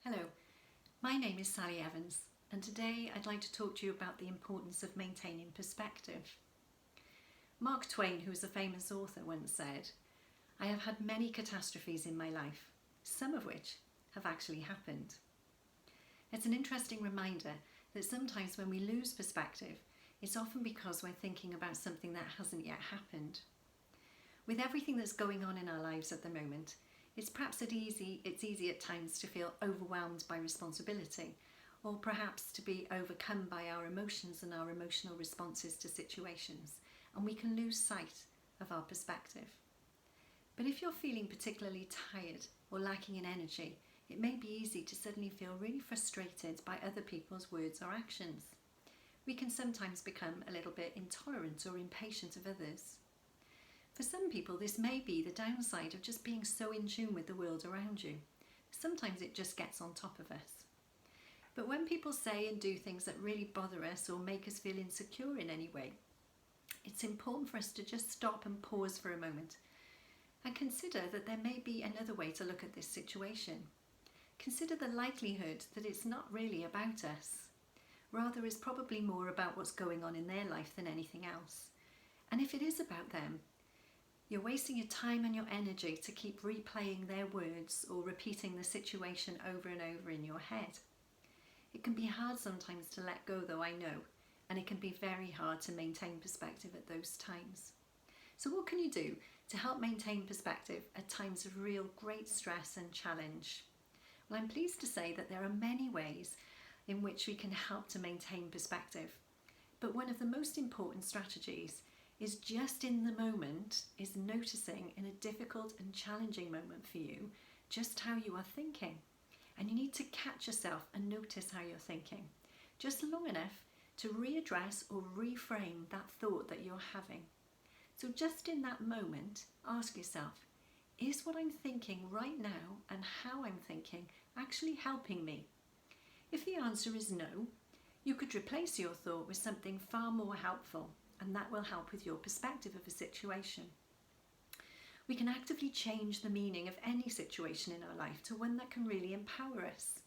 Hello, my name is Sally Evans, and today I'd like to talk to you about the importance of maintaining perspective. Mark Twain, who was a famous author, once said, "I have had many catastrophes in my life, some of which have actually happened." It's an interesting reminder that sometimes when we lose perspective, it's often because we're thinking about something that hasn't yet happened. With everything that's going on in our lives at the moment, it's easy at times to feel overwhelmed by responsibility, or perhaps to be overcome by our emotions and our emotional responses to situations, and we can lose sight of our perspective. But if you're feeling particularly tired or lacking in energy, it may be easy to suddenly feel really frustrated by other people's words or actions. We can sometimes become a little bit intolerant or impatient of others. For some people, this may be the downside of just being so in tune with the world around you. Sometimes it just gets on top of us. But when people say and do things that really bother us or make us feel insecure in any way, it's important for us to just stop and pause for a moment and consider that there may be another way to look at this situation. Consider the likelihood that it's not really about us. Rather, it's probably more about what's going on in their life than anything else. And if it is about them, you're wasting your time and your energy to keep replaying their words or repeating the situation over and over in your head. It can be hard sometimes to let go, though, I know, and it can be very hard to maintain perspective at those times. So what can you do to help maintain perspective at times of real great stress and challenge? Well, I'm pleased to say that there are many ways in which we can help to maintain perspective. But one of the most important strategies is just in the moment, is noticing in a difficult and challenging moment for you just how you are thinking. And you need to catch yourself and notice how you're thinking, just long enough to readdress or reframe that thought that you're having. So just in that moment, ask yourself, is what I'm thinking right now and how I'm thinking actually helping me? If the answer is no, you could replace your thought with something far more helpful, and that will help with your perspective of a situation. We can actively change the meaning of any situation in our life to one that can really empower us.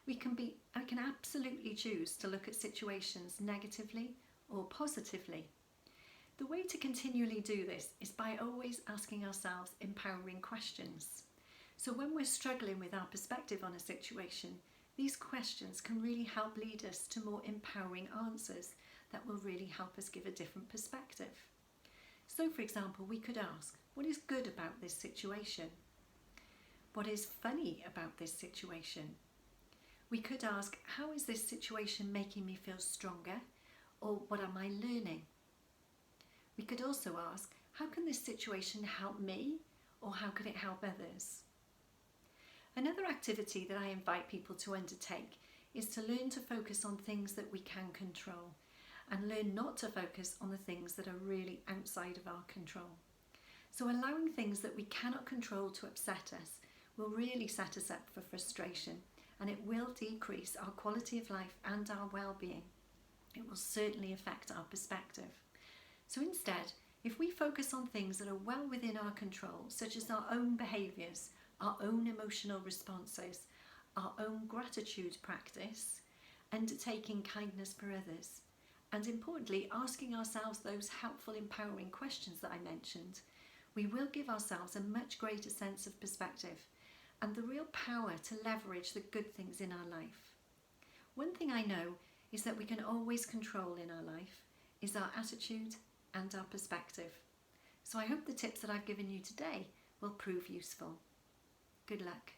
We can absolutely choose to look at situations negatively or positively. The way to continually do this is by always asking ourselves empowering questions. So when we're struggling with our perspective on a situation, these questions can really help lead us to more empowering answers that will really help us give a different perspective. So, for example, we could ask, what is good about this situation? What is funny about this situation? We could ask, how is this situation making me feel stronger? Or what am I learning? We could also ask, how can this situation help me? Or how could it help others? Another activity that I invite people to undertake is to learn to focus on things that we can control and learn not to focus on the things that are really outside of our control. So allowing things that we cannot control to upset us will really set us up for frustration, and it will decrease our quality of life and our well-being. It will certainly affect our perspective. So instead, if we focus on things that are well within our control, such as our own behaviours, our own emotional responses, our own gratitude practice, undertaking kindness for others, and importantly, asking ourselves those helpful, empowering questions that I mentioned, we will give ourselves a much greater sense of perspective and the real power to leverage the good things in our life. One thing I know is that we can always control in our life is our attitude and our perspective. So I hope the tips that I've given you today will prove useful. Good luck.